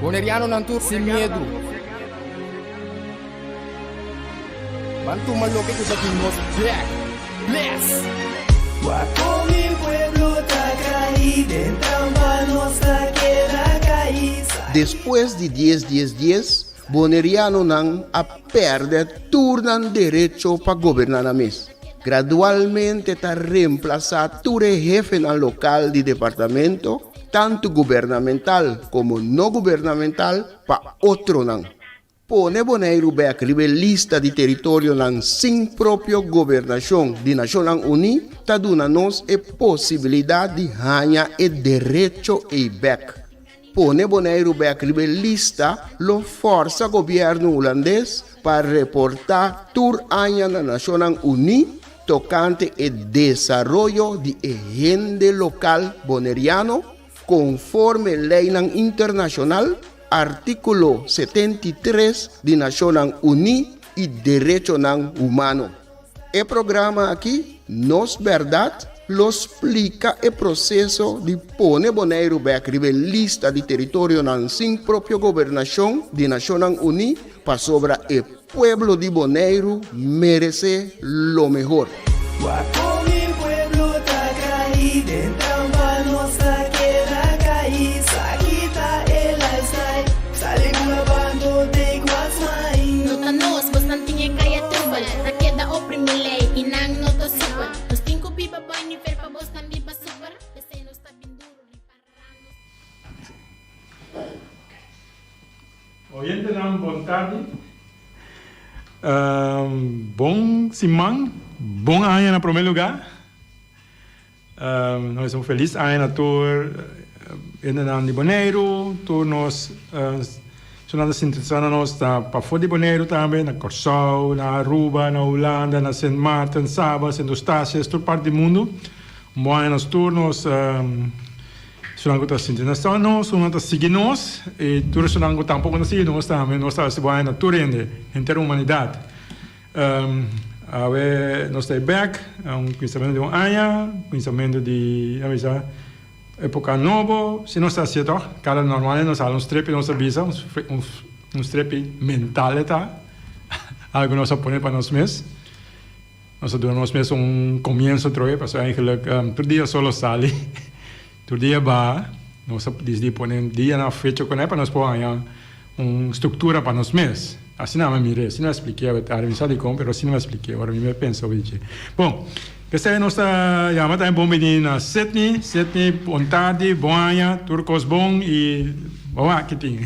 Boneriano nantur sin miedo. Bantu malo que cosa nos black. Bless. Guapo mi pueblo está caído, en trampa nuestra queda caída. Después de 10, Boneriano nan a perder turnan derecho para gobernar a mes. Gradualmente está reemplazado ture jefe en el local de departamento, tanto gubernamental como no gubernamental, para otro nan. Pone Bonaire back lista de territorio nan sin propio gobernación de Naciones Unidas, ta duna nos e posibilidad de ganhar e derecho e back. Pone Bonaire back lista lo forza governo holandês para reportar tur aña na Naciones Unidas tocante el desarrollo de agente local boneriano conforme ley internacional, artículo 73 de Naciones Unidas y derecho humano. El programa aquí, Nos Verdad, lo explica el proceso de poner Bonaire back lista de territorio sin propia gobernación de Naciones Unidas para sobre el pueblo de Bonaire merece lo mejor. Guapo mi pueblo está caído, en trampa nuestra queda caída. Quita el lifestyle, sale grabando de Guasmay. Nota nos, bastantinha kaya tubal. Rakeda oprimile, inang noto super. Nos cinco biba boy ni fer pa bos nan biba super. Dese nos ta binduro ni parramos. Oyente nam bon tarde. Bom Simão, bom ano na primeiro lugar. Nós somos felizes ano tour ainda de Bonaire, tour nós nós interessamos nós para fora de Bonaire também, na Corsau, na Aruba, na Holanda, na Saint Martin, Sabas, em Eustácias, toda parte do mundo. Bom ano nós tour nós Sulang ko sinti na sa no, sulang ta sige nos, e turo sulang ko tampoco na sige nos também, nós tá se vai na turende, inter humanidade. Ave nós tá back, pensamento de pensamento de, avisa, época novo, se nós tá certo, cada normal nós há trepe nós avisa, trepe mental tá, algo nós põe para nós mesmos. Nós damos mesmo comienzo troje, para eigenlijk todo dia solo sale. Todo dia vai, nós disponemos dia na fecha com para nós pôr uma estrutura para nós mesmos. Assim não me mire, assim não expliquei, a revisão de como, mas assim não expliquei, agora me penso hoje. Bom, esta é nossa chamada bom menino na Sydney, bom tarde, bom ano, turcos bom e bom aqui tem.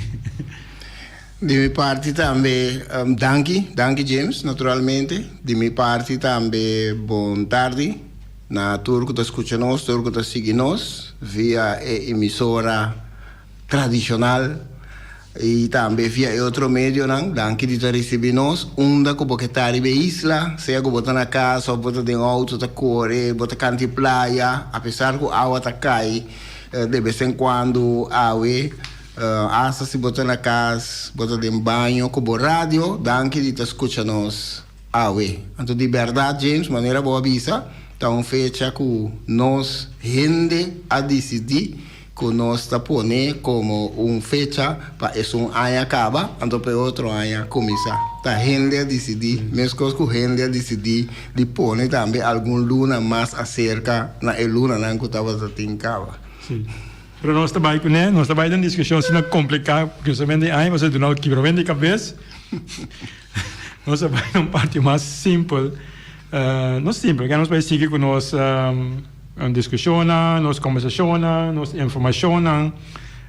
De minha parte também, danke James, naturalmente. De minha parte também, bom tarde. Na turco te escuchamos, turco te seguimos via emissora tradicional e também via outro meio, não? Danke de te recebernos, onda que você está na isla, seja que você na casa, ou você tem auto, tá corre, você canta em praia, apesar que a água tá cai, de vez em quando asa se você na casa, você tem banho, como rádio, danke de te escuchamos, então de verdade, James, maneira boa avisa. Então, fecha que nós gente a decidir que nós está pondo como fecha para esse ano acaba, então para outro ano começar. Tá gente a decidir, mesmo que gente a decidir de pôr também algum luna mais acerca na luna que estava tendo. Sim. Mas nós trabalhamos com ele, nós trabalhamos em discussão se não complicar, porque somente aí você do não quebra de cabeça. Nós trabalhamos uma parte mais simples. Não simples, nós vamos seguir com nós discussão, nós conversação, nós informação,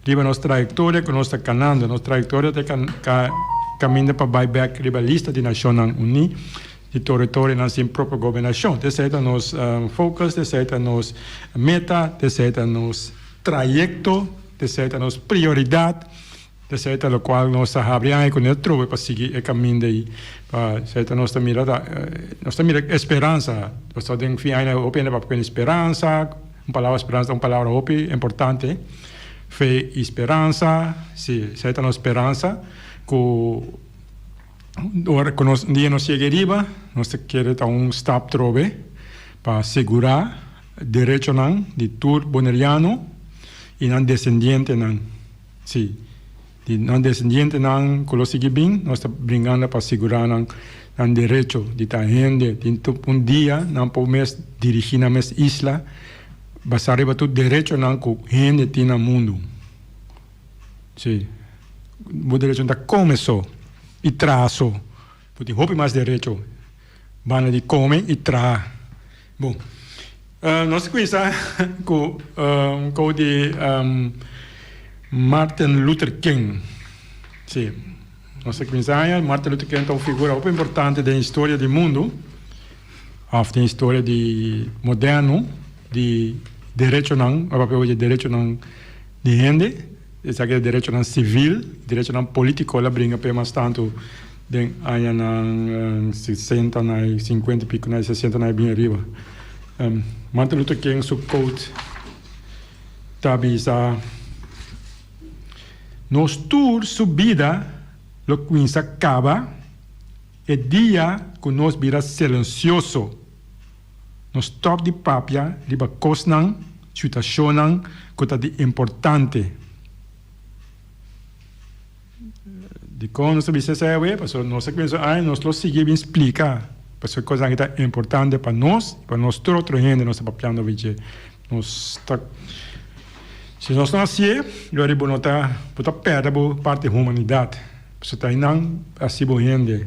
riba nossa trajetória que nós está canando, nossa trajetória está caminhando para buyback riba lista de Nações Unidas, de território na sua própria governação. Desse é nos focus, desse é nos meta, desse é nos trajecto, desse é nos prioridade. Desse é o qual nós abrimos com ele trovo para seguir o caminho daí. Para nossa mirada esperança. Nós temos que opinar para esperança, uma palavra esperança, uma palavra importante. Fé e esperança, sim, essa é a nossa esperança. Quando um dia nós chegamos, nós queremos dar step trove para assegurar o direito de tur boneriano e não descendente, sim. não descendente não consegui bem, nós está brincando para segurar não direito de ta gente, de dia não podemos dirigir na mesma isla, basar para tudo direito não com gente tem no mundo. Sim, o direito não começou e traço, porque roupa mais direito, bana de come e tra. Bom, nós conhecemos com de Martin Luther King. Sim, nós conhecemos Martin Luther King é uma figura muito importante da história do mundo, da história de moderno, de direito não, a papel de direito não de gente, esse aqui é direito não civil, direito não político, ela brinca para mais tanto de aí na 60, na 50 e pico, na 60 na bem arriba. Martin Luther King su quote tabisa nos tour subida lo quinza acaba e dia que nos vira silencioso nos top de papia riba cosnan situacionan cota de importante de como nós sabemos essa é porque nós sabemos nós lo seguimos explicar porque coisa que é importante para nós outra gente nós está papando vídeo nós está se nós não assim eu arribo nota puta perda parte da humanidade porque está não assim boa gente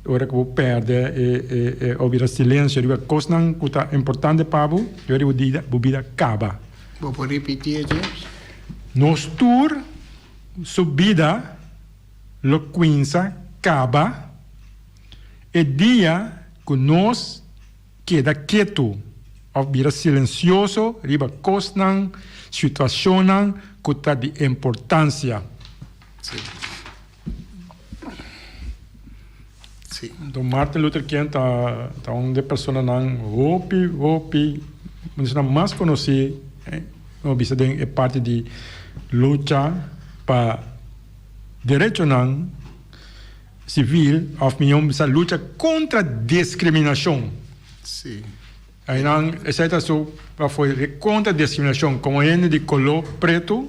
ora que vou perder e ouvir silêncio riba coisa não que é importante para eu arribo vida acaba Vou repetir, James? nos tour subida loquinza acaba e dia que nós queda quieto ou vira silencioso riba cosnan situacionan que está de importância. Sim. Sim. Então Martin Luther King está onde pessoa não hopi mas não mais conhece é parte de luta para direito não civil, of minha essa luta contra a discriminação. Sim. Aí não, essa foi contra a discriminação, como é de color preto,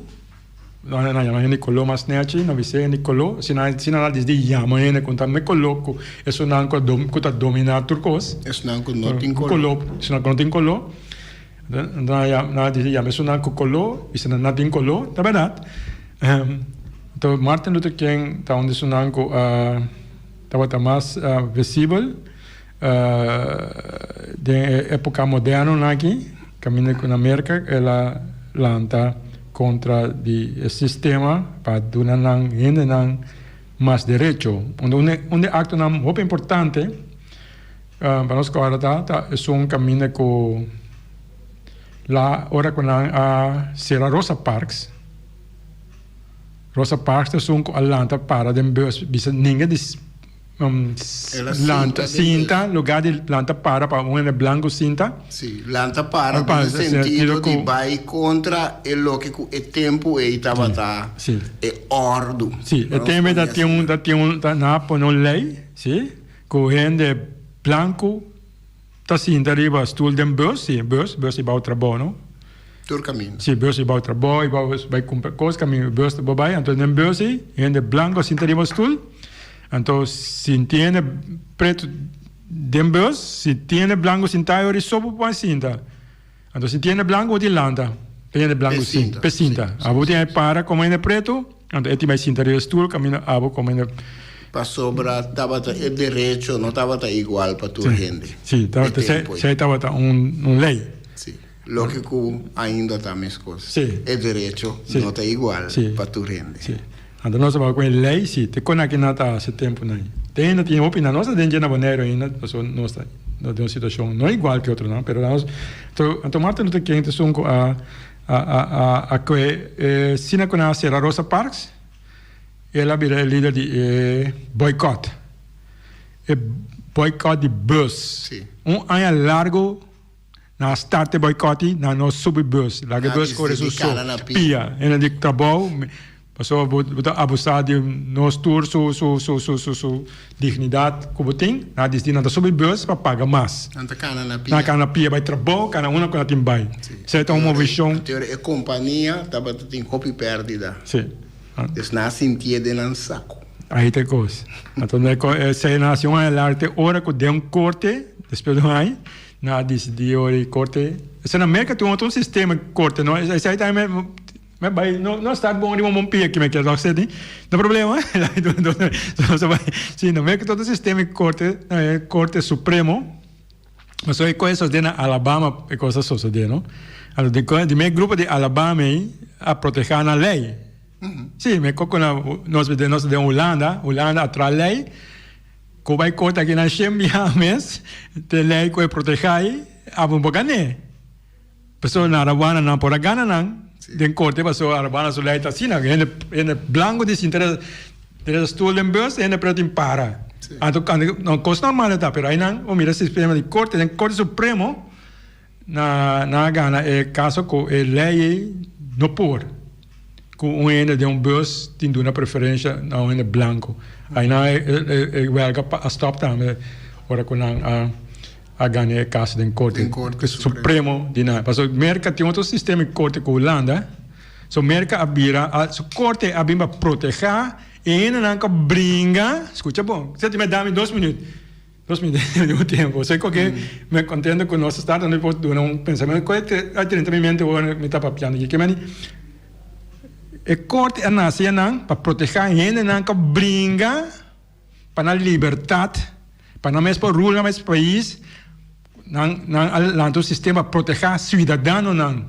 não é de color mais nete, não é de color, se não diz de yama, é contra me coloco, isso não conta dominar turcos. Isso não conta tem color. Se não tem color, não diz yama, isso não com color, isso não tem color, tá verdade? Então Martin Luther King está onde sunang ko estava mais visível de época moderna aqui caminho com a América ela lanta contra o sistema para dar não mais direito onde acto não muito importante para nós agora é caminho com lá ora com a Serra Rosa Parks Rosa Parks é Atlanta para dem bus bisa ninguém diz Lanta cinta lugar de Lanta para um blanco cinta sim Lanta para no sentido de vai contra o que é tempo e estava é ordo sim é tempo da tem na por lei sim correndo blanco tá cinta riba stool dem bus sim bus e para o trabalho Tur caminho. Sim, bus e para o trabalho, vai comprar coisas, caminho, bus e vai, então nem bus e ainda branco assim teria stool, então se tem preto dem bus, se tem branco cinta eu sobo para cinta, então se tem branco de landa, tem branco cinta, pecinta, a bote aí para como ainda preto, então esse vai cinta de stool, caminho abo como ainda para sobra estava é direito, não estava igual para tu gente. Sim, estava lei. Lógico, ainda está a mesma coisa. Sim. É direito, não está igual para tu rende. Sim. Então, nós vamos com a lei, sim. Te conecta não está esse tempo, não. Tem opinião, nós temos na maneira ainda, nós temos uma situação não igual que outro, não. Mas nós, então, Martin Luther King, que sina com a Serra Rosa Parks, ela vira líder de boicot. Boicot de bus. Sim. Ano largo, na start boicote na no subbus la que bus corre su pia ena de trabalho passou a abusar de nos tour su dignidade como tem na destina da subbus para pagar mais na cana pia vai trabalho cana uma com a tim vai certo uma visão teoria é companhia tava tem copy perdida sim Dus na sentia de nan saco. Aí tem coisa. Então, se a nação é arte, ora que deu corte, depois do aí, na decidiu corte. Se na América tem um sistema de corte, não? Esse aí também não está bom de um pia que me quer dizer, não tem problema. Sim, na América todo o sistema de corte supremo, mas aí coisas de na Alabama e coisas sucedem, não? De meu grupo de Alabama a proteger na lei. Sim, mas quando nós de Holanda atrás da lei, que vai cortar aqui na Chemiames, tem lei que proteger a bombogané. Pessoa na Arabana não por gana não, tem corte pessoa Arabana só lei está assim, ele branco de interesse stolen bus, ele preto para. Então não costa normal tá, pero aí não, o mira sistema de corte, tem corte supremo na Gana é caso que a lei não por. Com um ene de bus tem uma preferência na um ene branco. Aí não é welga a stop também. Ora com a ganhar caso de corte supremo de nada. Porque América tem outro sistema de corte com a Holanda. So América abira a corte abimba proteger e ene não brinca. Escuta bom. Você me dá 2 minutos. 2 minutos de tempo. Sei que me contento com o nosso estado, não pode dar pensamento. Que a 30 minutos me está papiando aqui. Que me e corte a nação para proteger a gente que brinca para a liberdade, para não mesmo rule no país, no sistema proteger cidadão não.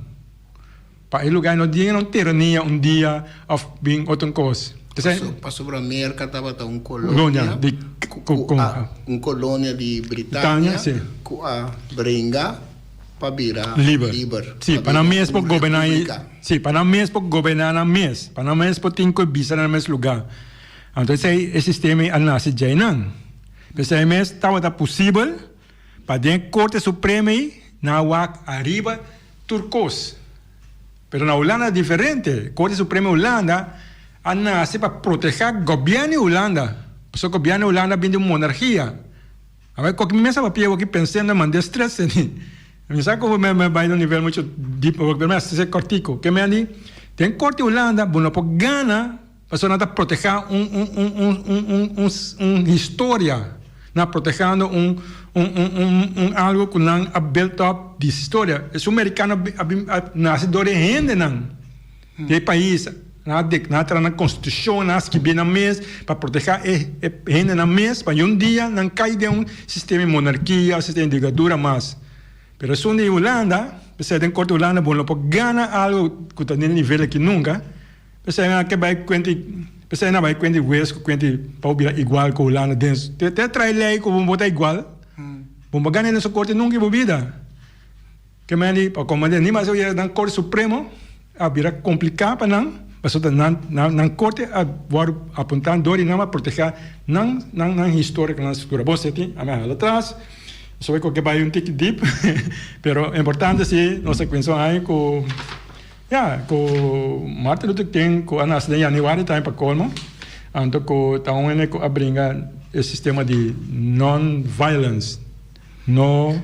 Para o lugar não dia não tirania dia of being outra coisa. Passou para a América estava uma colônia de Britânia que a brinca para virar livre. Sim, para não mesmo governar. Sim, para não mesmo governar na mês, para não mesmo ter que visar no mesmo lugar. Então esse sistema é nasce já não. Mas é mesmo estava possível para dentro corte suprema na arriba turcos. Mas na Holanda é diferente. Corte suprema Holanda nasce para proteger o governo de Holanda. Porque o governo de Holanda vem de uma monarquia. Agora qualquer mesa para aqui pensando mandar estresse. Eu sei que me vai num nível muito deep, mas é cortico. Que me diz, tem corte Holanda, bueno, por Gana, para não proteger história, não protegendo algo que não é built up de história. É o americano nasce de origem não, de país, na constituição, nas que vem na mês para proteger gente na mês, para dia não cair de sistema de monarquia, sistema de ditadura, mas pero se de Holanda, você tem corte Holanda, bom, para ganhar algo que está no nível que nunca, você não vai contar, você não vai contar West, contar para virar igual com Holanda dentro. Te traz lei que vão botar igual, bom, para ganhar nesse corte nunca em vida. Que me diz, para comandar, nem mais eu ia dar corte supremo, a virar complicado para não, mas não corte a apontar dor e não a proteger não história que não estrutura. Você tem a minha atrás. Só que vai tic deep, pero importante sim nossa questão aí com Martin Luther King com a nação de Januário também para colmo, então com taon ele com abringa o sistema de non-violence, não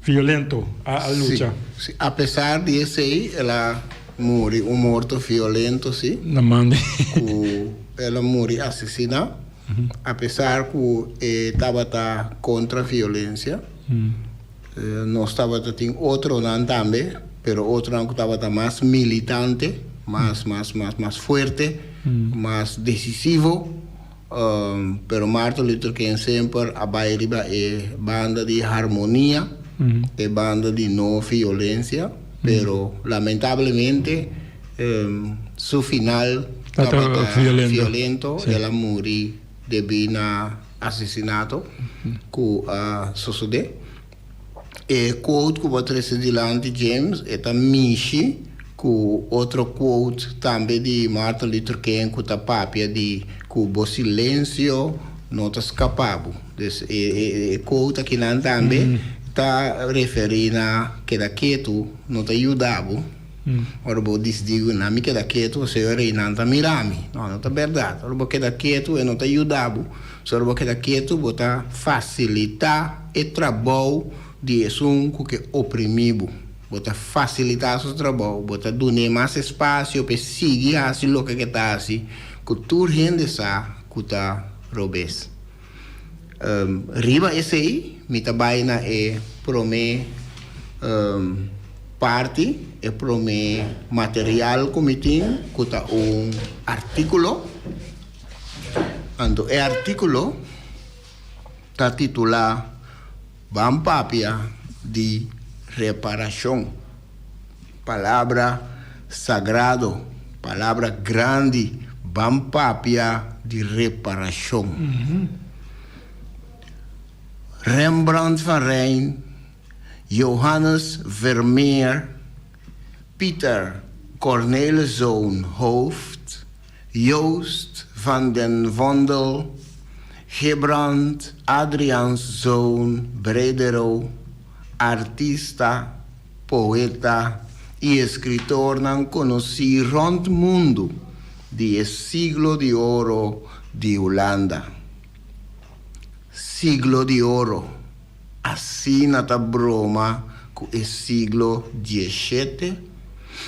violento a luta. Sim. Apesar de esse aí, ela morre morto violento, sim. Não mande. Ela morre assassinada. Apesar que estava contra a violência, nós estava tem outro não também, pero outro não estava mais militante, mais forte, mais decisivo, pero Martin Luther King sempre a bairiba é banda de harmonia, é banda de não violência, pero lamentavelmente seu final estava violento, ela morreu devido a assassinato que sucedeu. E quote que vou trazer adiante, James, é Michi, que outro quote também de Martin Luther King, que está papia de que o silêncio não está escapado. E quote aqui também está referindo a que quieto não está ajudado. Ora, vou dizer, não me queda quieto, o senhor não está mirando. Não está verdade. Ora, vou quedar quieto e não está ajudando. Ora, vou quedar quieto, vou facilitar o trabalho de um que oprimido. bota facilitar seu trabalho, bota dar mais espaço para seguir assim o que está assim, que tu rende sa, que tá robes. Riba esse aí, me trabalha na prome parte, prome material que tem, que tá artículo. Ando artículo está titulado Bampapia de reparação. Palavra sagrado, palavra grande, Bampapia de reparação. Rembrandt van Rijn, Johannes Vermeer, Pieter Corneliszoon Hooft, Joost van den Vondel, Gebrand Adriaanszoon Bredero, artista, poeta e escritor não conhecido rond mundo de siglo de ouro de Holanda. Siglo de ouro, assim na broma com o siglo XVII,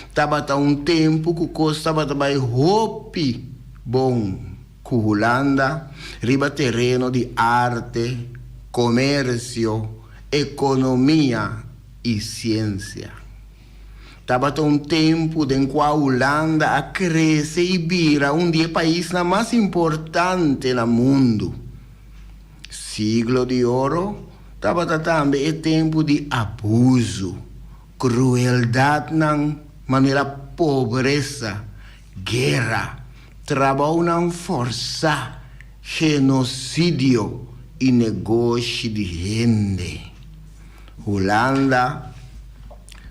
estava tempo que custava também hopi bom com Holanda, riba terreno de arte, comércio, economia e ciência. Estava tempo em que a Holanda cresce e vira dos países mais importantes no mundo. Siglo de ouro, estava também tempo de abuso, crueldade na maneira pobreza, guerra, trabalho na força, genocídio e negócio de rende. Holanda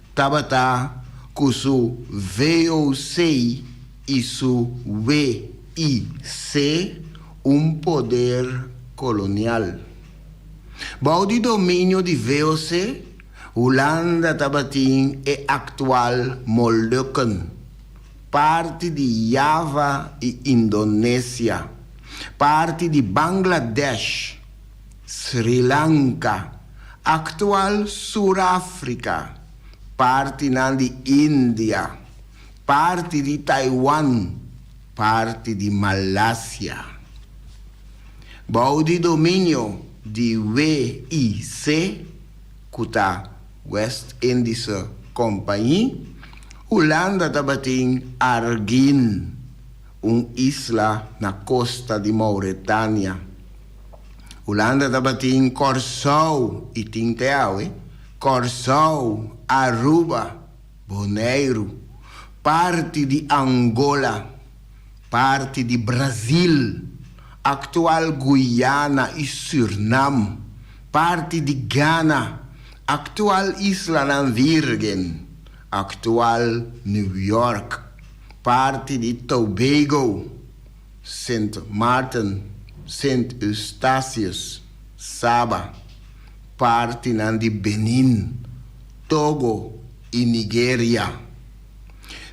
estava com seu VOC e seu WIC poder colonial. Bom de domínio de VOC, Holanda estava em atual Molukken, parte de Java e Indonésia, parte de Bangladesh, Sri Lanka, atual Suráfrica, parte de Índia, parte de Taiwan, parte de Malásia. Bom de domínio de WIC, que West Indies Company, Holanda estava em Arguin, isla na costa de Mauritânia. Holanda estava em Curaçao e Tinteau, Curaçao, Aruba, Bonaire, parte de Angola, parte de Brasil, atual Guiana e Suriname, parte de Ghana, atual Isla Virgem, atual New York, parte de Tobago, St. Martin, St. Eustatius, Saba, parte de Benin, Togo e Nigéria.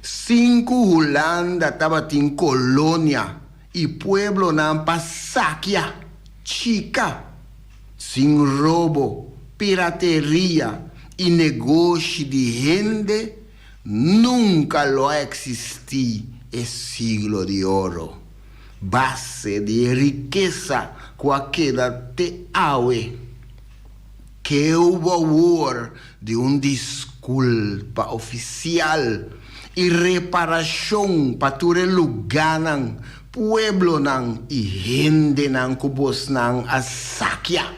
5 Holanda estava em colônia e pueblo na Pasáquia, chica, sem roubo, pirateria e negócio de rende, nunca lo existi esse siglo de ouro. Base de riqueza com aquela te aue, que houve de desculpa oficial e reparação para todo lugar nan pueblo nan e rende nan kubos nan a saquia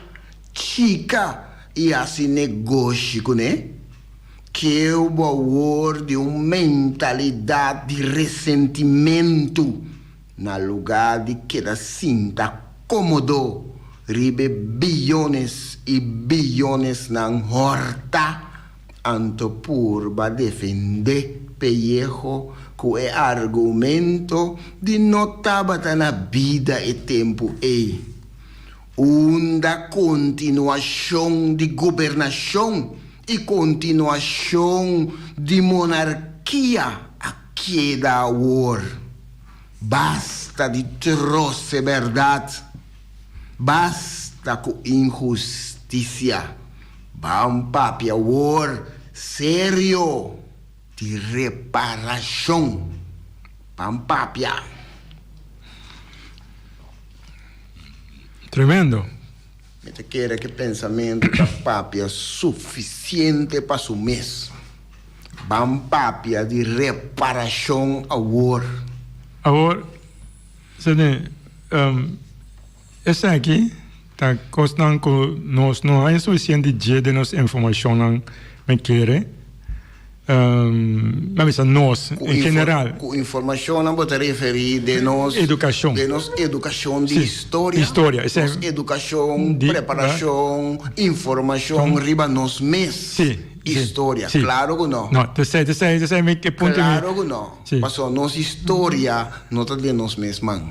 chica e assim negócio, né? Que é o valor de uma mentalidade de ressentimento na lugar de que da sinta cômodo ribe bilhões e bilhões na horta anto purba defender pellejo com o argumento de notava na vida e tempo e uma continuação de governação e continuação de monarquia aqui da war. Basta de troce verdade, basta com injustiça. Bampapia war sério de reparação. Pampapia. Tremendo. Me te quer que pensamento da papia suficiente para su mês. Pampapia de reparação agora. Agora, esse aqui está costando que nós não há suficiente de nossa informação que quer. Mas nós, em geral. Com informação, não vou te referir de nós. Educação. De nós, educação de história. História. Nos educação, preparação, informação, riba nos mês. Sim. História. Sim. Claro que não. Não, te sei que ponto. Claro que não. Sim. Passou nossa história, não está de nós mesmos.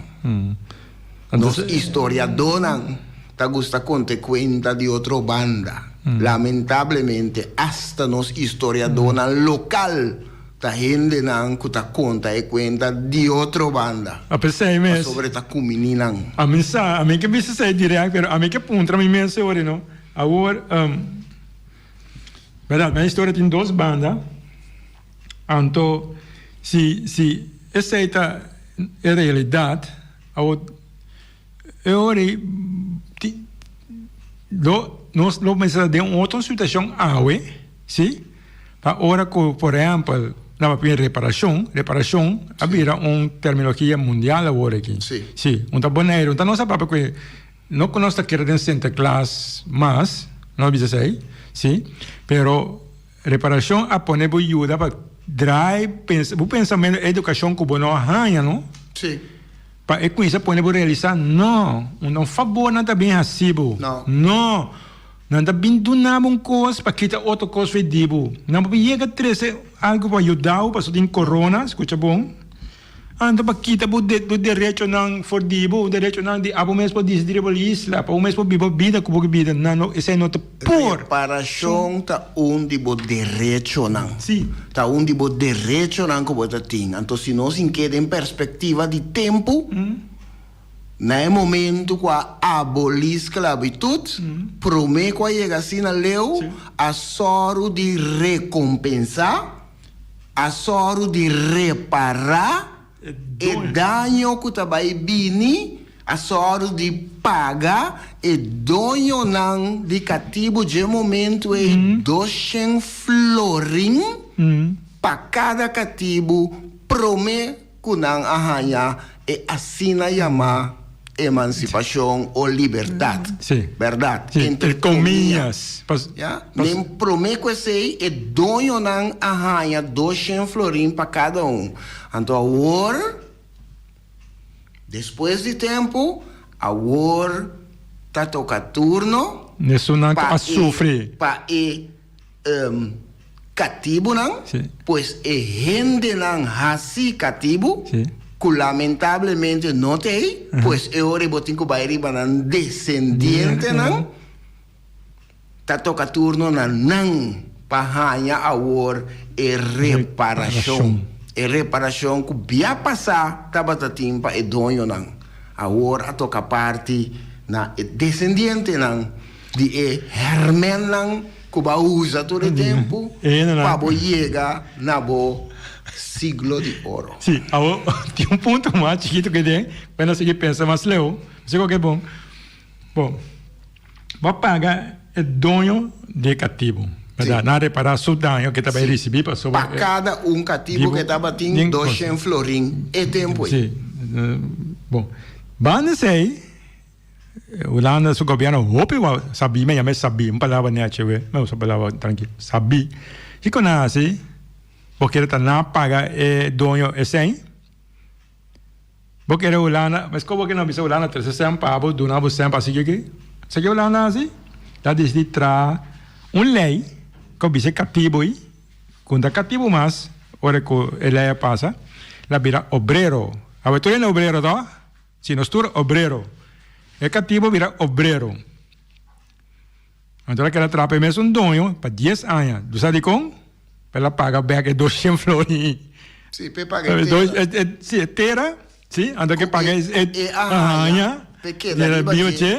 Entonces, Nossa história donan, tá gusta contar conta de outra banda. Lamentavelmente, hasta nos história dona local, tá gente não que tá conta e conta de outra banda. a pessoa mesmo. Sobre tá com meninan. A mim que me sei direto, mas a mim que ponto a mim mesmo hoje, não? Agora, verdade, minha história tem 2 bandas. Então, se essa é a realidade, eu nós vamos ter uma outra situação agora, sim? Agora, por exemplo, na reparação, havia uma terminologia mundial agora aqui. Sim. Sim, um taboneiro, então não sabe porque não conheço que era de Santa Claus, mas não diz assim, sim? Pero reparação a poner ajuda para drive o pensamento da educação que não arranha, não? Sim. Para com isso pode realizar não favor não está bem recibo não está bem do nada um coisa para quitar outra coisa fedido não para chegar a trazer algo para ajudar para só tem corona escuta bom anda para quitar o direito não fodido o direito não de abo mesmo para decidir para isla para o mesmo para vida como vida não esse não está por reparação tá onde o direito não sim tá onde o direito não que você tem então se nós queda em perspectiva de tempo no momento que abolir esclavitud promete que chega assim na lei a soro de recompensar a soro de reparar e dano que está vai vir a soro de pagar e dono não de cativo de momento é 200 florim para cada cativo promete que não arranha e assina chamar emancipação ou liberdade. Sim. Verdade? Sim. Entre comillas. Nem promete que sei e dono não arranha 200 florim para cada um. Então, agora, depois de tempo, agora tá toca turno isso não a sofrer para cativo não, pois é gente não raci cativo, que lamentavelmente não tem, pois é hora botin que vai riba não descendente não, tá toca turno não para ganhar agora é reparação. E reparação que via passar estava timpa e dono não agora a toca parte na descendente não de hermen não que vai usar todo o tempo para chegar na bo siglo de ouro. Sim, tem ponto mais chiquito que tem quando você pensa mais leu você que é bom vai pagar o dono de cativo. Na reparação do dano que estava a receber para cada cativo que estava tendo 200 florim é tempo. Sim. Bom, banda sei o lana do governo hope sabia mas sabia uma palavra né chewe não só palavra tranquilo sabia e conhece porque ele não paga dono é sem porque o lana mas como que não bisa o lana 300 pavo do não 100 para seguir que se o lana assim dá desde tra lei que bisa cativo aí quando cativo mas hora que ele passa la vira obrero a ver tu é obrero tá se nós tur obrero é cativo vira obrero então aquela trapa mesmo dono para 10 anos tu sabe como ela paga bem 200 florins sim para pagar sim tera sim anda que paga arranha pequena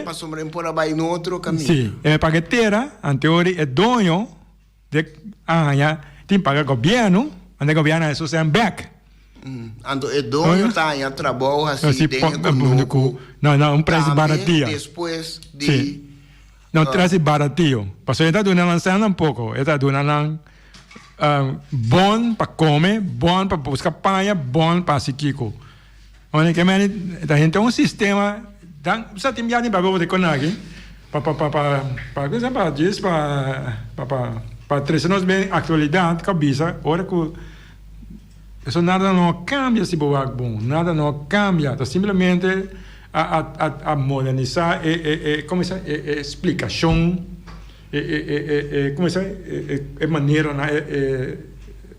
para sobrepor a vai no outro caminho sim paga tera anterior é dono tem paga governo, onde o governo é só sem back. Então, é dono tá em trabalho assim, não, preço baratinho. Depois de... Sim. Não, traz baratinho. Porque ele está dando lançando um pouco. Ele está dando bom para comer, bom para buscar panha, bom para se kiko. Onde que a gente tem um sistema, você tem já para poder conectar, para trazer bem a atualidade, cabeça, hora que isso nada não cambia se boa bom, nada não cambia, então simplesmente a modernizar como é explicação, como é maneira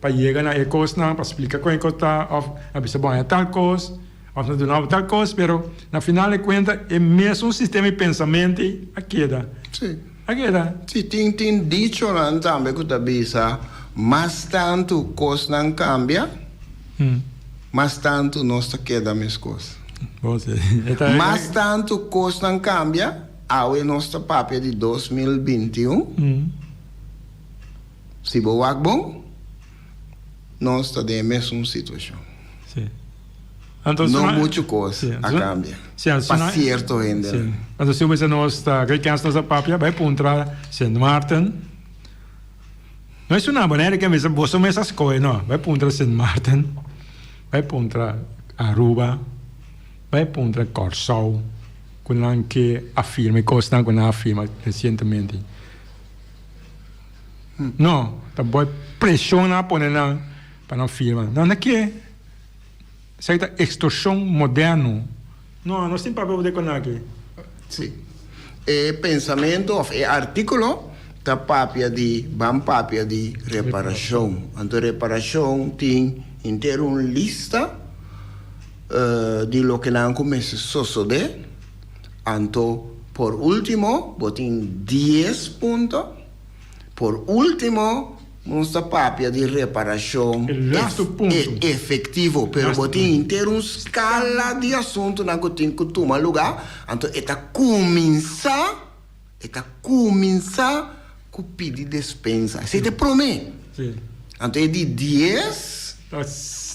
para chegar na coisa, para explicar como é que está, a pessoa bom é tal coisa, ou não tal coisa, mas na final de contas é mesmo um sistema de pensamento aqui da. Sim. Aqui da. Se tem dicho lá também que a mas tanto coisa não cambia, mas tanto nós queda mais coisa. Mas tanto coisa não cambia, a nossa papel de 2021, se boa bom, nós estamos na mesma situação. Sim. Então, não muita coisa a cambia. Para certo ainda. Então, se você não está, que nossa papel vai para St. Martin. Não é uma maneira que você não essas coisas, não. Vai para St. Martin, vai para Aruba, vai para Corsol, quando que afirma, coisa que não afirma recentemente. Não, tá bom, pressiona para não afirmar. Não é que certa extorsão moderno. Não, nós temos papel de conectar. Sim. Pensamento, artículo, tá papel de reparação. Então, reparação tem inteira uma lista de lo que não começa a suceder. Então, por último, botem 10 pontos. Por último, nossa papel de reparação é efetivo, mas botem inteira uma escala de assunto na que tem que tomar lugar. Então, está começar com pedir dispensa. Você te promete. Então, é de 10.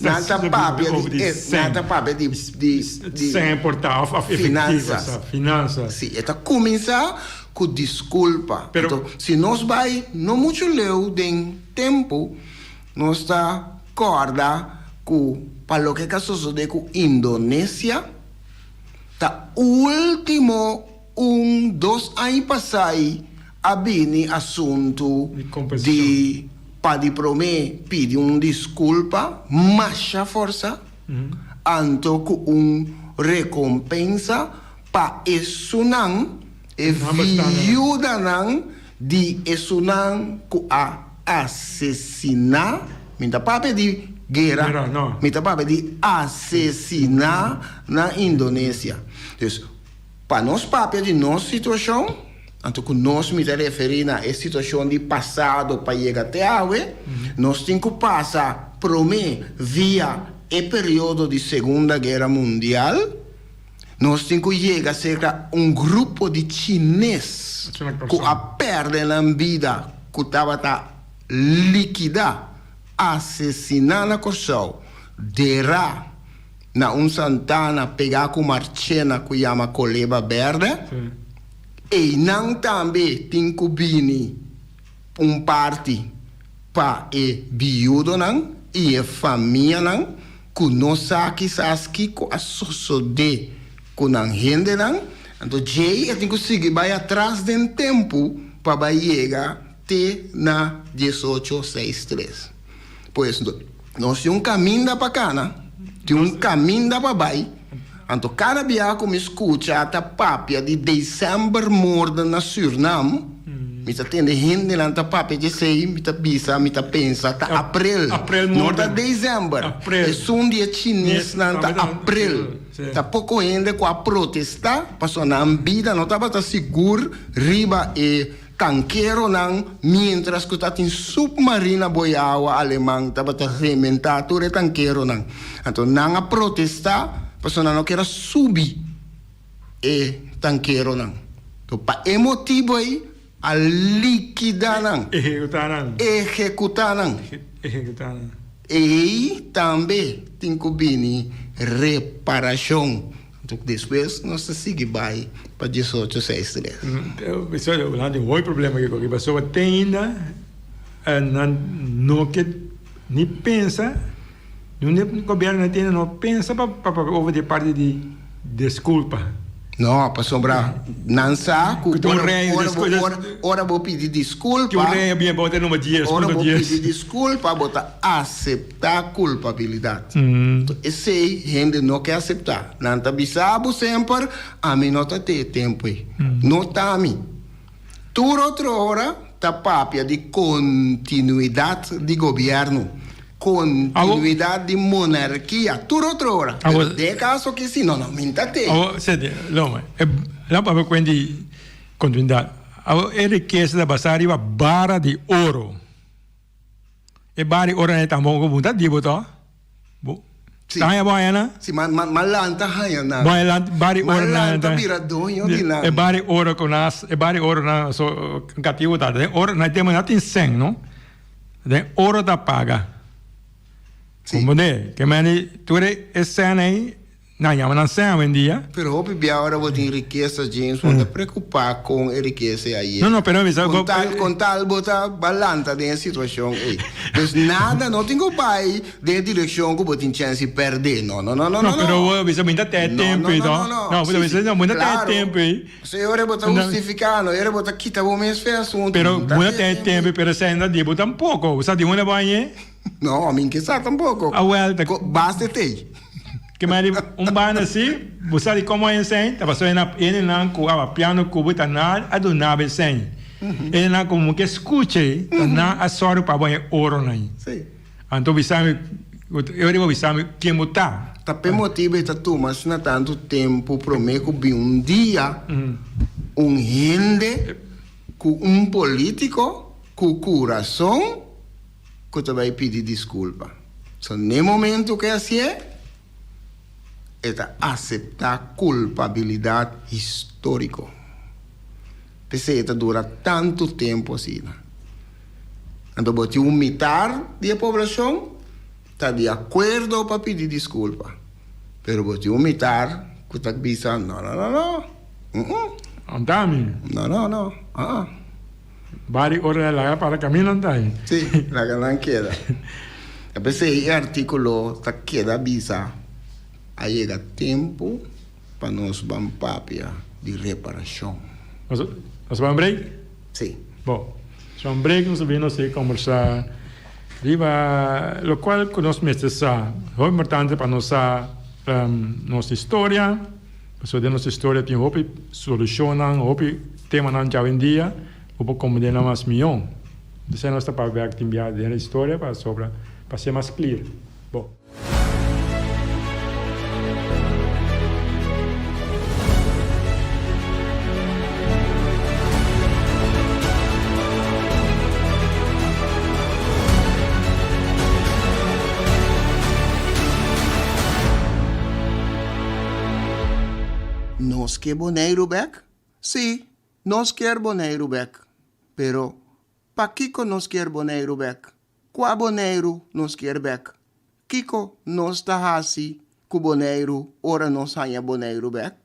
Nada papel de sem importar finanças. Sim, está começar com desculpa. Então, se nós vai não muito leu de tempo, nós está corda com para o que sucede com Indonésia, tá último 2 anos passai a bem assunto de para prometer pedir desculpa, marcha força, anto com recompensa para isso não viúda não de isso não a assassinar, minta papel de guerra, minta papel de assassinar na Indonésia. Então, para nós papel de nossa situação, então que nós me referimos a situação de passado para chegar até hoje, nós temos que passar via o período de Segunda Guerra Mundial. Nós temos que chegar a ser grupo de chineses que a perder a vida, que estava liquidar, assassinar na Corsol, derá na Santana, pegar com marchena que chama Coleba Verde, e não também tem que vir parte para o viúdo e a família que não sabe que a sociedade com a gente então já tem que seguir vai atrás do tempo para chegar até na 1863. Pois nós temos caminho para cá, temos caminho para baixo. Então cada dia que me escuta a papia de dezembro morda na Suriname, me está tendo gente lá na papia de sei, me está bisa, me está pensa, tá abril, não tá dezembro, é um dia chinês lá tá abril. Tá pouco ainda com a protestar, passou na vida, não estava seguro, riba e tanqueiro não, mientras que está em submarina boiawa alemão, estava rementar tudo é tanqueiro não. Então não a protestar, passou não quer subir e tanqueiro não. Então para emotivo aí, a liquidanan, Executaran. executanan. E também tem que vir reparação. Então, depois, nós seguimos para 1863. Isso é um outro problema que a pessoa tem ainda, não que nem pensa, o governo não pensa para houve de parte de desculpa. Não, para sobrar, não sabe, ora vou pedir desculpa. Que o rei havia botado numa dias, ora vou pedir desculpa, botar aceitar a culpabilidade. Esse aí, gente não quer aceitar. Não está bisabo sempre, a mim não está ter tempo aí. Não está a mim. Tudo outra hora, está papia de continuidade de governo. Continuidade de monarquia, tudo outra hora. De caso que sim, não, minta te. Lá para ver de continuidade. A riqueza da Basari é barra de ouro. E barra de ouro é também com vontade de botar. Sim. Tá aí boa na? Sim, malanta haya na. Barra de ouro na. Malanta vira donho de lá. É barra de ouro com nas, é barra de ouro na so cativo tá. Ouro na temos na tem 100, não? De ouro da paga. Como de, que mani, tu é cena aí, não é uma cena em dia. Pero hope bem agora vou ter riqueza, James, vou te preocupar com a riqueza aí. Não, pero me sabe com tal botar balanta dentro da situação aí. Mas nada, não tenho pai de direção que vou ter chance de perder, não. Não, pero você ainda tem tempo aí, não, você ainda tem tempo aí. Se eu botar justificando, eu botar quita o mês fez assunto. Pero ainda tem tempo, pero você ainda deu tampouco, você de uma banha? Não, a mim que sabe tampouco. Basta ter. Que mais banho assim, você de como é assim, tá passando ele não com a piano cubo tá na a do nave sem. Ele não como que escute, tá na a soro para banho ouro aí. Sim. Então eu digo que mutar. Tá pe motivo está tu, mas não tanto tempo prometo que um dia gente com político com coração que tu vai pedir desculpa. So, no momento que assim é aceitar culpabilidade histórica. Porque dura tanto tempo assim. Então, você imitar a população, está de acordo para pedir desculpa. Mas você imitar, que está pensando, não. Não. Vari ora lá para caminho não tem. Sim, lá não queda. Esse artículo está queda visa. Aí chega tempo para nós vamos papia de reparação. Nós vamos break? Sim. Bom, só um break nós vamos conversar. Riba, lo qual que nós mestres é importante para nossa história. Porque de nossa história tem uma solução, uma tema não já em dia. Ou como de mais milhão. Então, nós estamos para ver a história para ser mais claro. Bom. Nós quer boneiro back? Sim, nós quer boneiro back. Pero, pa Kiko nos quer boneiro back? Qua boneiro nos quer back? Kiko nos ta hasi ku boneiro ora nos hanya boneiro back?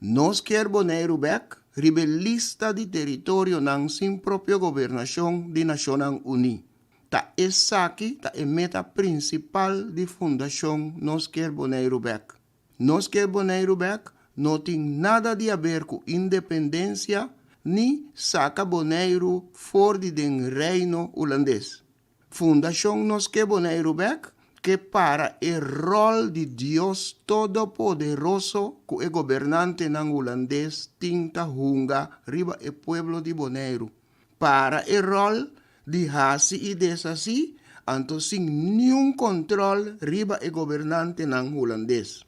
Nos quer boneiro back? Rebelista de território nang sin propio gobernação de Naciones Unidas. Ta esaki ta meta principal de fundação nos quer boneiro back. Nos quer boneiro back? Não tem nada de a ver com independência ni saca boneiro fora do reino holandês. Fundação nos que boneiro back que para o rol de Deus Todo-Poderoso que o governante não holandês tinta hunga riba o pueblo de boneiro. Para o rol de hasi e desasi, anto sem nenhum controle riba o governante não holandês.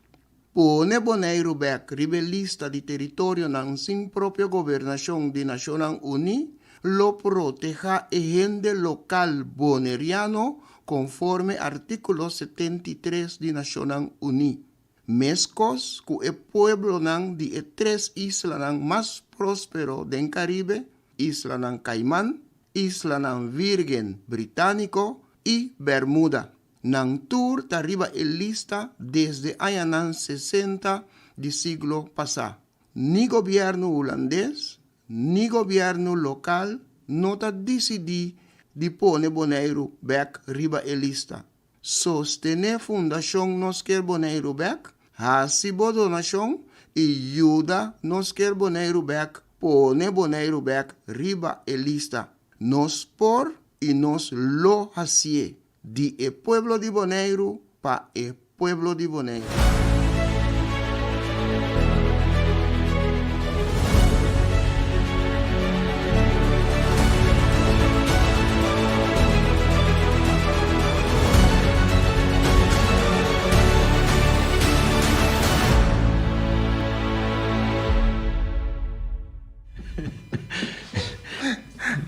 Pone boneiro back rebelista de território não sin própria governação de Naciones Unidas, lo proteja e gente local boneriano conforme artículo 73 de Naciones Unidas. Mescos que o pueblo de 3 islas mais próspero del Caribe Isla ng Caimán, Isla ng Virgen Británico y Bermuda. Nang tour arriba el lista desde años 60 del siglo pasado. Ni gobierno holandés, ni gobierno local no ta decidí de poner Bonaire back riba el lista. Sostener fundación nos quer Bonaire back, hasibo donation y ayuda nos quer Bonaire back, pone Bonaire back riba el lista. Nos por y nos lo hacie. Di el pueblo de Bonaire pa el pueblo de Bonaire.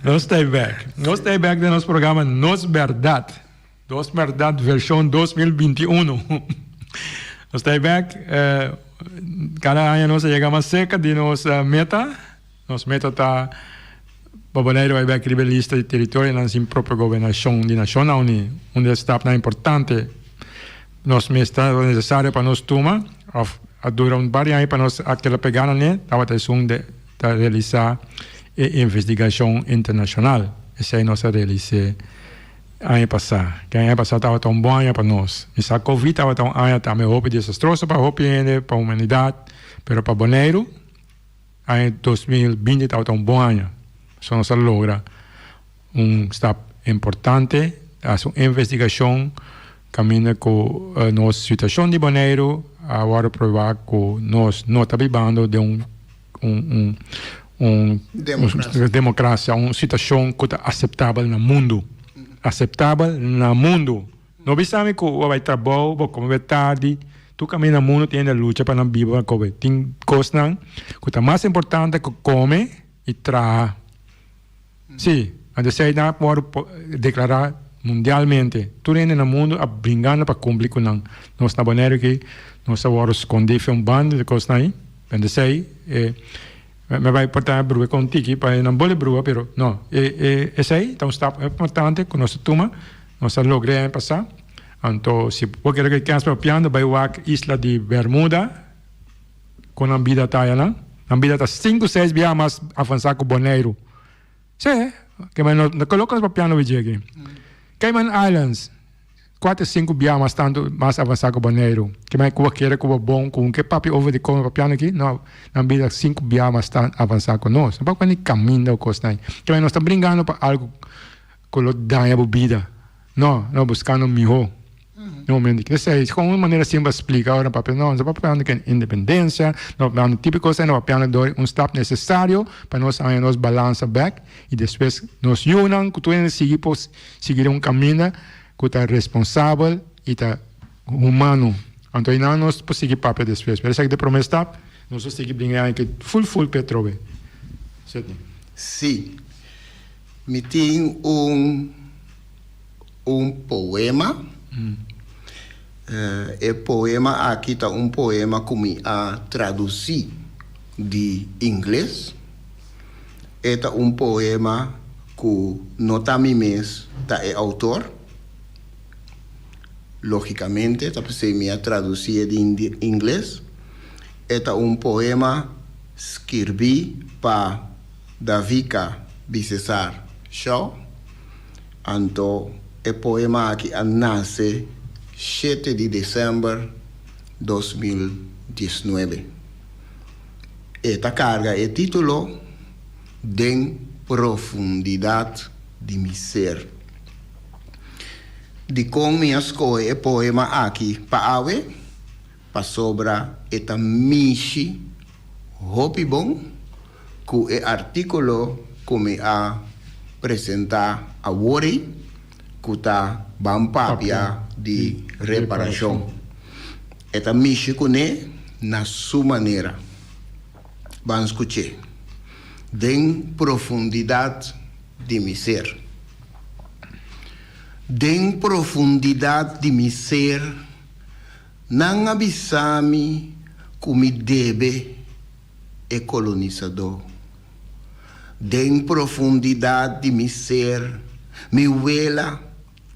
No stay back de nuestro programa Nos Verdad. Nos Verdad versión 2021. No stay back. Cada año nos llega más cerca de nuestra meta. Nos meta está para Bonaire vai back riba lista de territorio en sin propia gobernación de nación onde está importante. Nos está necesario para nos tomar. Dura varios años para nos aquela pegada né. Tava de realizar investigação internacional. Essa aí nós realizamos ano passado. Que ano passado estava tão bom ano para nós. Essa Covid estava tão ano também desastroso para a humanidade, mas para Bonaire, ano 2020 estava tão bom ano. Só nós logra step importante, a sua investigação caminha com a nossa situação de Bonaire, agora provar que nós não estamos vivendo de democracia, uma situação que é aceitável no mundo. Aceitável no mundo. Não pensamos que vai trabalhar, vai comer tarde, tu caminha no mundo, tem a luta para não viver a Covid. Tem coisas que é mais importante que comer e trabalhar. Sim, a decisão não pode declarar mundialmente. Tudo no mundo a brincando para cumprir com nós. Nós na Bonaire que nós vamos esconder um bando de coisas aí. A decisão me vai portar brua contigo para não boleh brua, pero não. Esse aí, então está importante que nós toma, nós logramos passar. Então, se você quer que as piano vai a Isla de Bermuda, com a vida tá lá, a vida tá 5, 6 dias mais avançada que Bonaire. Sim, que mas não coloca os piano de aqui. Cayman Islands 4, 5 dias mais tanto mais avançado que Bonaire. Que mais qualquer que bom com que papi over de como piano aqui, não, na vida 5 dias mais tanto avançado que nós. Não pode nem caminhar coisa aí. Que mas nós estamos brincando para algo que lo dá a vida. Não buscando melhor. No momento que sei, com uma maneira simples explica agora para nós, não para que independência, não para típico coisa, não para step necessário para nós balança back e depois nós unam que tu seguir caminho que está responsável e está humano. Então não nós podemos seguir papel depois. Mas essa que promessa está, nós vamos seguir brincando que full petróleo. Sim. Me tem poema. O poema aqui está poema que me traduzi de inglês. Este poema que não está mesmo é autor. Logicamente, está me traduzi de inglês. Este poema escrevi para Davica Bicesar Shaw. Então, o poema aqui nasce 7 de dezembro de 2019. Esta carga é título de profundidade de mi ser. De como me escolhe o poema aqui para ave, para sobra esta mishi, hopi bom, que é artículo que me apresentar a Wori, que está bampapia de reparação. Esta mishi que na sua maneira. Vamos escutar. De profundidade de mi ser. De profundidade de mi ser, não avisame que me deve é colonizador. Den profundidade de mi ser, mi abuela,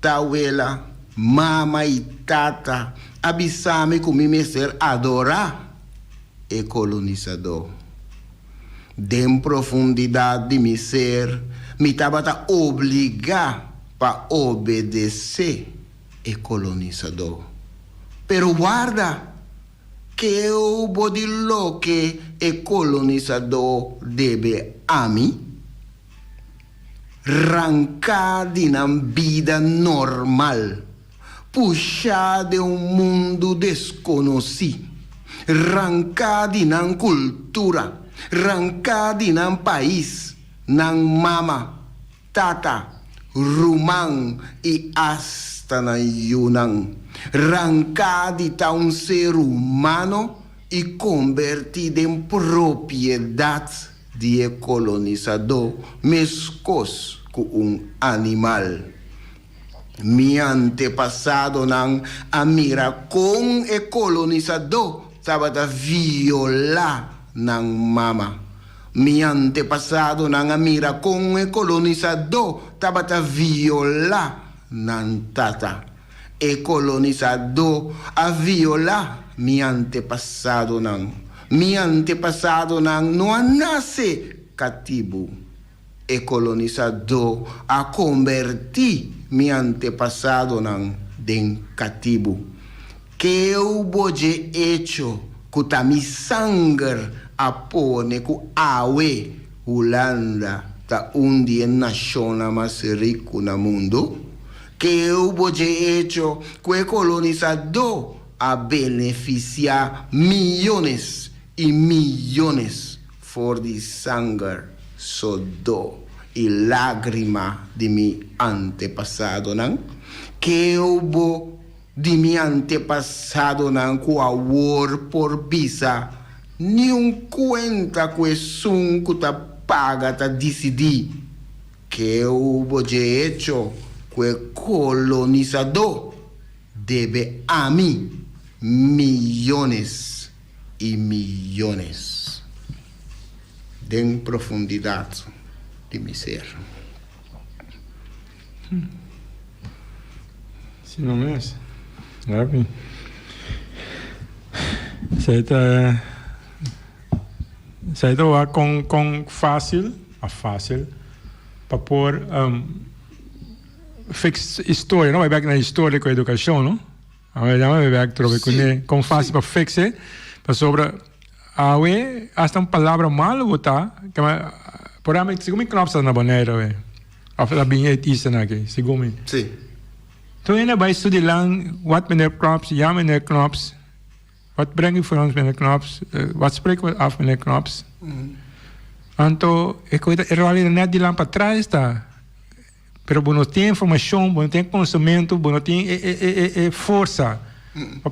tauela, mama e tata, abisame com mi ser adorar e colonizador. Den profundidade de mi ser, me tabata obrigar para obedecer e colonizador. Pero guarda que eu bodi lo que e colonizador debe a mim, arrancar de uma vida normal, puxar de mundo desconhecido, arrancar de uma cultura, arrancar de um país, nang mama, tata, rumang e hasta na yunang. Arrancar de um ser humano e convertir em propriedade de colonizador, mescos com animal. Mi antepassado não amira com o colonizador, estava a violar nang mama. Mi antepassado não amira com o colonizador, estava a violar nang tata. E colonizador a violar mi antepassado não. Mi antepassado não nasce cativo. E colonizador a convertir mi antepassado não em cativo. Que eu boje hecho kuta mi sangue a pone ku awe Holanda ta undi nazione mais rico no mundo. Que eu boje hecho que colonizador a beneficiar milhões e milhões for de sangue, sudor e lágrima de mi antepassado, não? Que eu bo de mi antepassado, não, com amor por bisa, nenhum conta com isso que ta paga, ta decidir. Que eu boje hecho que colonizador debe a mim milhões e milhões de profundidade de mi ser. Sim, não é? Sabe? Você está com fácil para pôr fix história, não vai back na história com a educação, não? Vai back trobe com fácil para fixar, para sobre hasta uma palavra mal botar, que por aí segundo me knopsa na banheira, after being it is na aqui, segundo. Sim. Então ainda vai estudar lang wat meneer Knops, ja meneer Knops, wat breng je voor ons meneer Knops, wat spreek we af meneer Knops. Então, ik weet er alleen net die lamp atrás está. Pero você não tem informação, você não tem conhecimento, você não tem força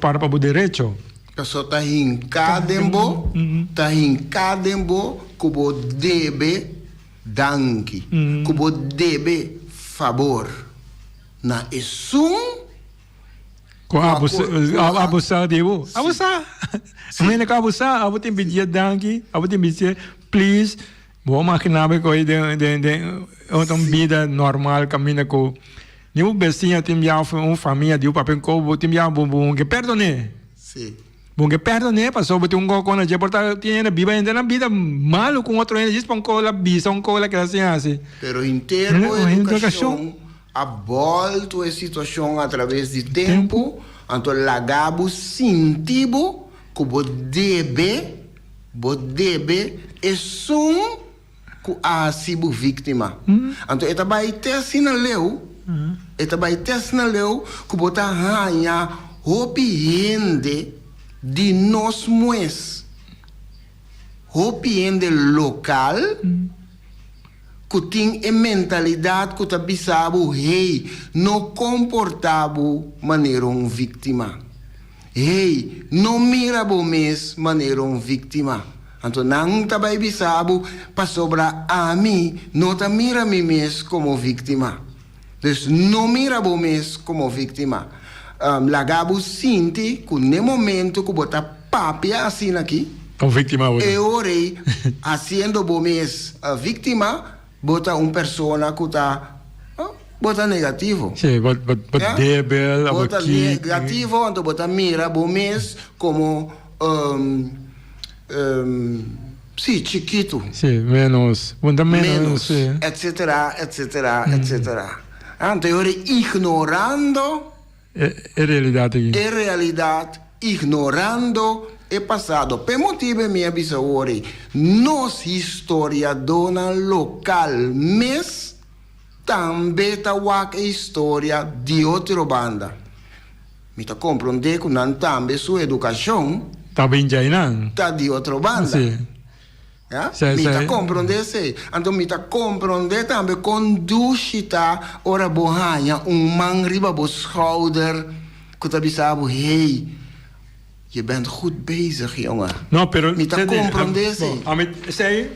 para o direito. A pessoa está hincadembo, que você deve danke, que você deve favor. Na esum, abusar de você. Abusar. Mas não abusar, você tem que pedir danke, você tem que pedir please. Vou imaginar que uma vida normal caminha com nenhum becinho tem uma família de papel cobo tem bom que perdone. Sim. Bom que perdone passou por um coco na jeporta tinha viva ainda na vida malo com outro ainda diz para cola bisa cola que assim. Pero em termos de educação a volta a situação através de tempo, então lagabo sentido que você debe é sum que a sido vítima. Então eta vai ter sina leu, eta vai ter sina leu que bota ranha hopiende de nós moes, hopiende local. Que tem a mentalidade que está bisabo, hey, não comportavo maneira vítima. Hey, não mirabo mes maneira vítima. Então, não está bem bisabo para sobrar a mim, não está mira me mes como vítima. Então, não mirabo mes como vítima. Lagabo sinti que no momento que bota papia assim aqui, Como víctima ahora. E ora, haciendo bomes a víctima, bota una persona que está bota negativo. Sí, bot débil, Bota negativo, então bota mira bomes como sí, chiquito. Sí, menos, Menos, sí. etcétera, etcétera, etcétera. Entonces, ignorando Es realidad aquí. a realidad, ignorando o passado. Per motivo minha bisavori, nos história dona local, mas também tá a história de outra banda. Me tá compreender que não também sua educação Tá bem já não? tá de outra banda. Sí. Ja? Sì, Mi sì. ta comprende se. Anto mi ta comprende tambe conducita ora bohanya man riba bo schouder. Kuta bisabo, hey, je bent goed bezig, jongen. No, pero... Mi ta comprende se. A mí, sei,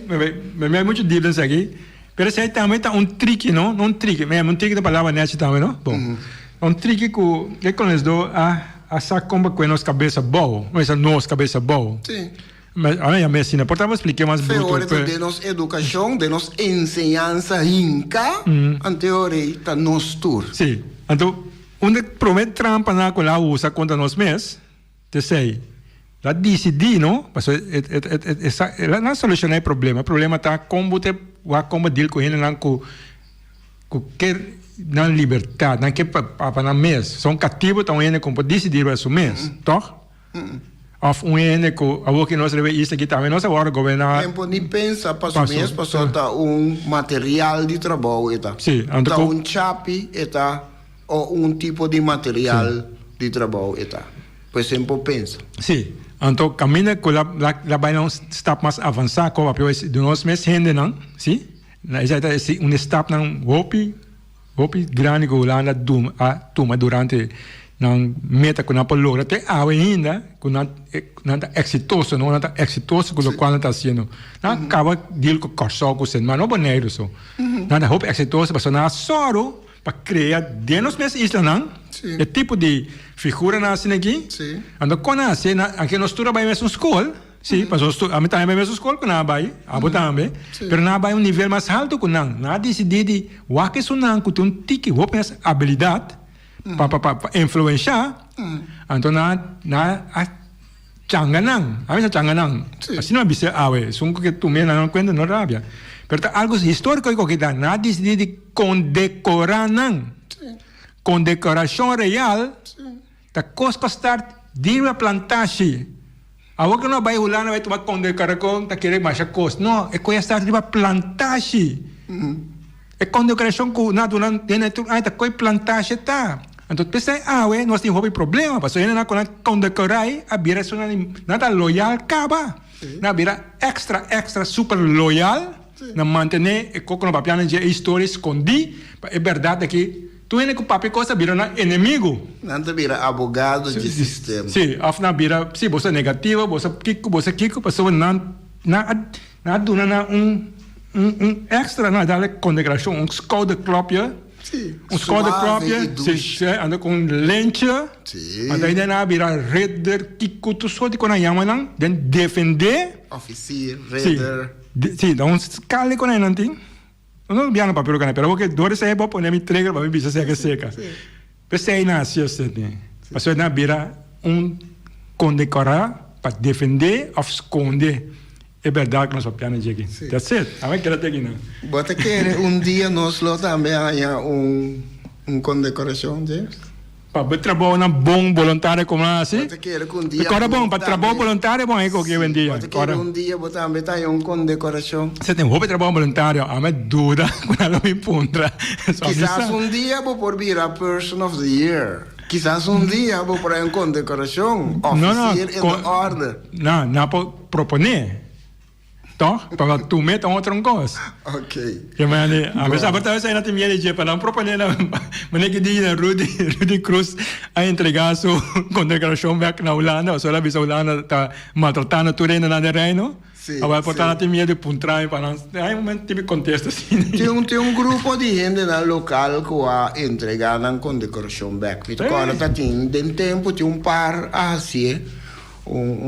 me mucho difícil aquí. Pero sei también está un trick, ¿no? No un trick, me un trick de palabra necha también, ¿no? Bom. Un trick que con les do a sacomba com nos cabeça boa, mas a nos cabeça boa. Sim. Mas a minha medicina, portanto, expliquei mais Feore de nos educação, de nos enseñanza inca, anteore ta nos tour. Sim. Então, onde promete trampa na com lá usa contra nós mesmos, te sei. Lá decidir, não? Mas essa não solucionar o problema. O problema está como te como deal com ele não com quer na liberdade, não quer para na mês. São cativos então ele como decidir para o mês, toh? Of ele com a que nós leva isso aqui também nós agora governar. Tempo nem pensa para o mês, para material de trabalho eta. Sim, então chapi eta ou tipo de material de trabalho eta. Por exemplo, pensa. Sim. Então, caminha com lá vai um step mais avançado com a de nós mesmos gente não, sim? Já é um step não hopi grande que lá na tuma durante não meta que não pode lograr até ainda que não está exitoso não está exitoso com o qual está sendo não acaba deal com o corso com o ser mas não boneiro só não está hope exitoso mas não só para criar de nós mesmos isso não é tipo de figura nasce aqui então quando nasce aqui nós estuda bem mesmo escola sim mas a mim também bem mesmo escola que não vai a botar também mas não vai nível mais alto que não decidir de o que isso não que tem tique hope essa habilidade para influenciar, então na changanang, a veces changanang, assim não é bisa awe, são que tu me não conta não rabia, pero algo histórico que dá na decidir de condecorar não, condecoração real, tá costar de uma plantagem, a que não vai rolar não vai tomar condecoração, tá querer mais costa, não, é coisa estar de uma plantagem. É condecoração que na durante dentro ainda coi plantagem tá. Então pensei nós temos um problema, porque ainda na condecorar a vira nada loyal acaba. Na vira extra super loyal, na manter e coco no papel de história escondi, é verdade que tu ainda com papel coisa vira inimigo. Não vira abogado de sistema. Sim, afna vira, se você negativo, você kiko, pessoa na duna extra na dale condecoração, escola própria. Escola própria, anda com lente, anda ainda na vira redder, kiko, tu só de quando a chama não, defender. Officer, redder. Sim, dá escala com a não tem. Não viaja papel com a, pero porque dor se é bom poner me trigger para me bisa seca. Pensei na assim, mas na vira condecorar para defender ou esconder. É verdade que nós apenas aqui. That's it. A mim quero ter aqui não. Bota que dia nós lá também há condecoração, James? Para trabalhar na bom voluntário como assim? Bota que dia. Agora bom para trabalhar voluntário bom é que vendia. Bota que dia bota também tá condecoração. Você tem roupa de trabalho voluntário, a mim dúvida quando ela me puntra. Quizás dia vou por vir a Person of the Year. Quizás dia vou por uma condecoração. Officer in the order. Não para proponer. Toch? Para tu meta outra coisa. Ok. A pessoa talvez aí não tem medo de para não propor nada, mas é que diz Rudy Cruz a entregar sua condecoração back na Holanda, ou só a visa Holanda está maltratando tudo ainda na reino. Agora portanto não tem medo de puntar para não. É um tipo de contexto assim. Tem grupo de gente na local que vai entregar na condecoração back. Agora tá tem tempo tem par assim.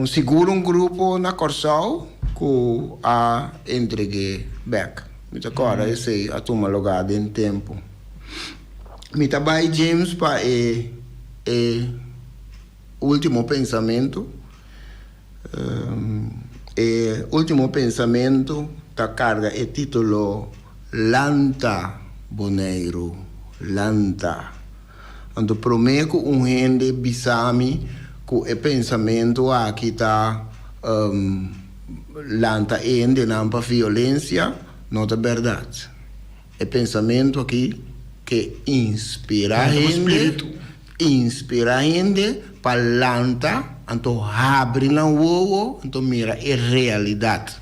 seguro um grupo na Corsal que a entregue back. Mas agora eu sei a tomar lugar em tempo. Me trabalho James para último pensamento. Último pensamento da carga é título Lanta Boneiro, Lanta. Então prometo gente bisami que o pensamento aqui está Lanta ende não para violência, não é verdade. É pensamento aqui que inspira gente para Lanta, então abre na uo, então mira é realidade.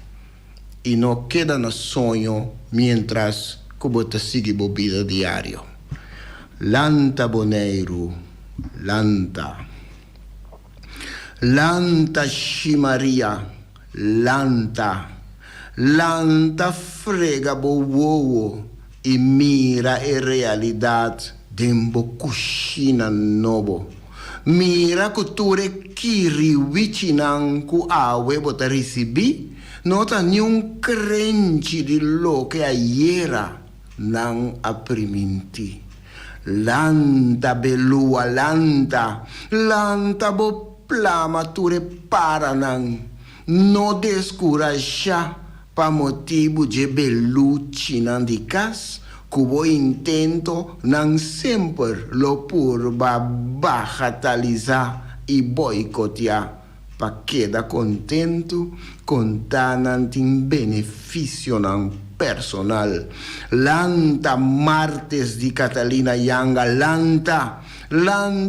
E não queda no sonho mientras que você sigue a vida diário. Lanta Boneiro, Lanta. Lanta Shimaria, Lanta. Lanta frega bo e mira a realidade dembo cucina novo. Mira que tu requiri vicinam ku awe bota recebi, nota nenhum crente de lo que aiera não apriminti. Lanta belua, lanta, lanta bo plama tu repara não, no descuraja pa motivo de beluci nan di cas, cubo intento nan sempre lo purba bagatalizar e boicotear pa queda contento contanantin benefício nan personal. Lanta martes di Catalina Yanga, lanta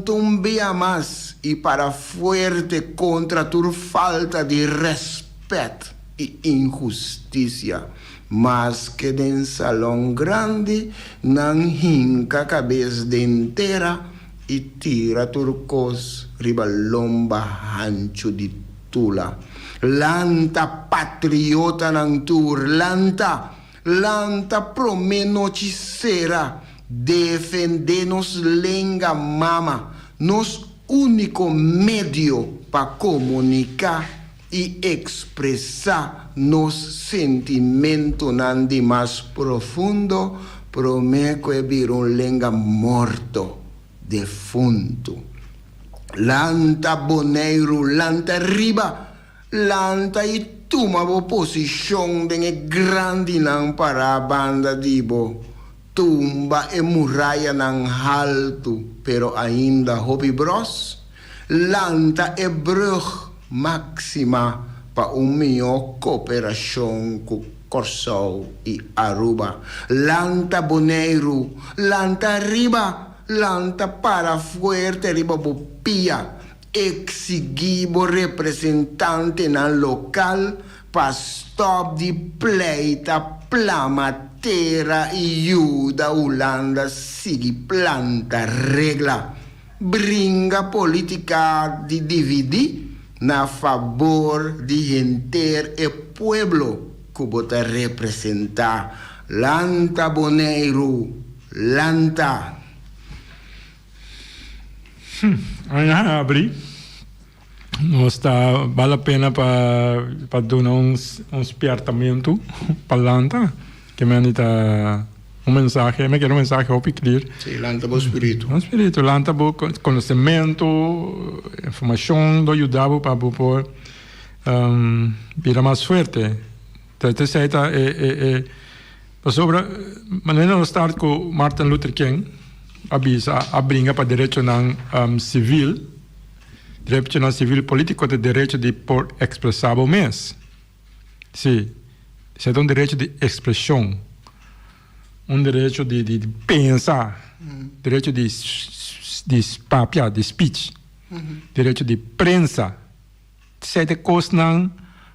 un via más e para fuerte contra tu falta de respeto e injusticia. Mas que den salão grande, nan hinca cabeça de inteira e tira turcos riba lomba hancho de tula. Lanta patriota nan tur, lanta promenocicera, defendernos lenga mama, nos único medio para comunicar e expressar nos sentimento nandi mais profundo, prometo é vir lenga morto, defunto. Lanta Boneiro, lanta riba, lanta e tuma bo posição de grande nan para a banda dibo. Tumba e muralha nan alto, pero ainda hobby bros. Lanta e brug máxima para melhor cooperação com Corsal e Aruba. Lanta Boneiro, lanta riba, lanta para fuerte riba bopia. Exigibo representante na local para stop de pleita plamatera e ajuda Holanda sigue planta regla. Bringa política de dividir na favor de gente e pueblo que bota representar. Lanta Boneiro, lanta. Ayan, abri. Vale a pena para dar um espertamento para Lanta, que me anita mensaje, me quero mensaje hopi clear. Sim, lanta bo espírito. Um espírito, lanta bo conhecimento, informação, do ajudava para por virar mais forte. Então, seita sobre maneira de estar com Martin Luther King, avisa a brinca para direito não civil, direito não civil político de direito de por expressar o mês. Sim, é um direito de expressão. Direito de pensar, direito de papiar, de speech, direito de prensa. Sete coisas não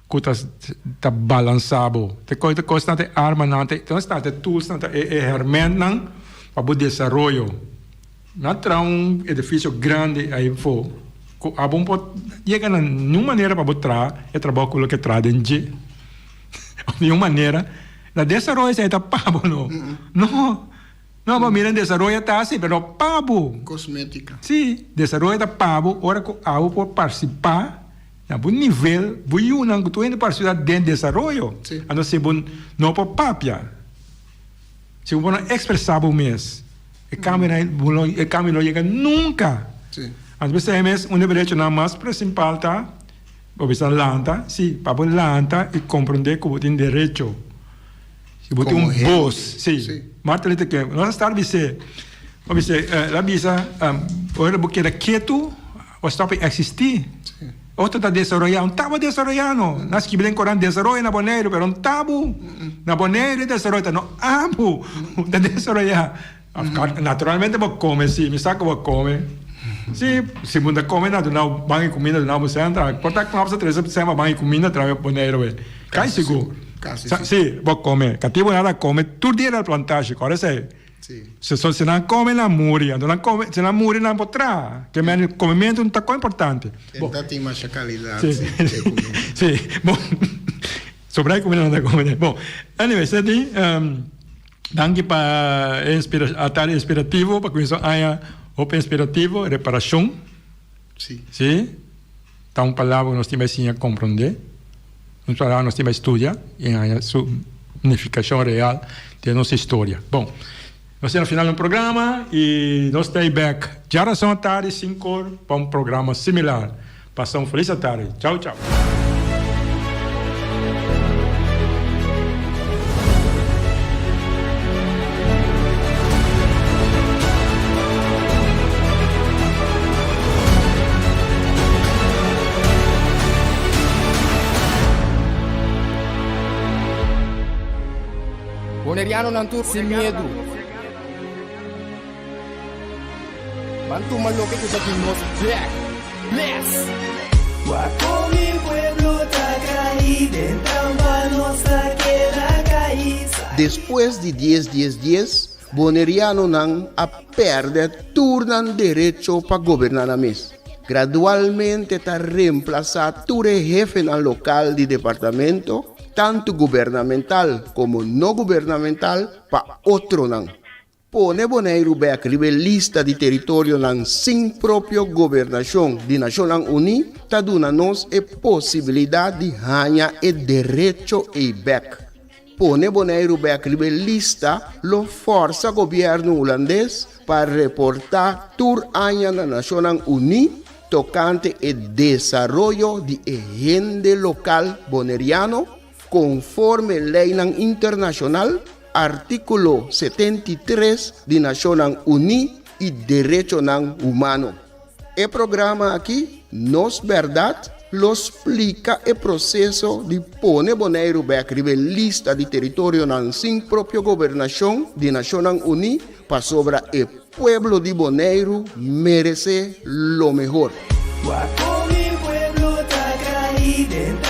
que está balançado. Tem coisas não tem arma não tem, então está tem tools não tem ferramenta não para o desenvolvimento. Não terá edifício grande aí for. A bom pode chegar de uma maneira para botar é trabalho com o que traz de uma maneira. La desarrollo está pavo, no. No, pero miren, desarrollo está así, pero pavo. Cosmética. Sí, desarrollo está pavo, ahora hago por participar Na bom nível, buiu nang tu indo para ciudad de desarrollo. Sí. Ano se bom no por papia. Se bom expressar o mês. E cambio não chega nunca. Sim. Às vezes é mês um derecho na mais principal tá. Ou bisa lanta, sim, para bom lanta e compreender que tem direito. Se botar Como boss, sim. sim. Marta lite que nós estar bise. Ou bise, la bisa, ora porque era quieto, o stop existir. Sim. Outro está desarrollando, estava desarrollando. Nós que bem coran desarrollo na Bonaire, pero não tabu. Na Bonaire desarrollo, não amo. Está desarrollando. Naturalmente vou comer, sim, me saca vou comer. Sim, se muda come na não banho comida não você entra. Porta com você 3% banho comida trabalha Bonaire. Cai seguro. Sim, vou comer. Cativo nada come, tudo dia na plantagem, agora sei. Se não come na múria, não come, se não múria não potrá. Que o comimento não está tão importante. Então tem mais qualidade. Sim, sim. Bom, sobre a comida não está comendo. Bom, anyway, você tem, danke para a tarefa inspirativa, para que isso haja open inspirativo, reparação. Sim. Sim. Então, palavra nós temos que compreender. Nós temos que estudar e a significação real de nossa história. Bom, nós estamos no final do programa e nós estamos back. Já são a tarde 5 horas para um programa similar. Passam feliz tarde. Tchau, tchau. Boneriano nantur sem medo. Bantu maloke ko sa kinos black. Bless. Wako mi pueblo tacaí, dentro a nossa queda caí. Depois de 10, Boneriano não a perde turnan direito para governar a mês. Gradualmente está reemplazado todo jefe no local de departamento, tanto gubernamental como não gubernamental, para outro não. Pone Bonaire back lista de território não sem própria governação de Nações Unidas, está dando-nos a possibilidade de ganhar o direito e back. Pone Bonaire back lista lo força governo holandês para reportar tour año na Nações Unidas tocante o desenvolvimento de agente local boneriano conforme lei internacional, artículo 73 de Nações Unidas e direito humano. O programa aqui, Nos Verdade, lo explica o processo de pôr Bonaire back lista de território sem própria governação de Nações Unidas para sobre o pueblo de Bonaire merece lo mejor. Wako mi pueblo tacaí, dentro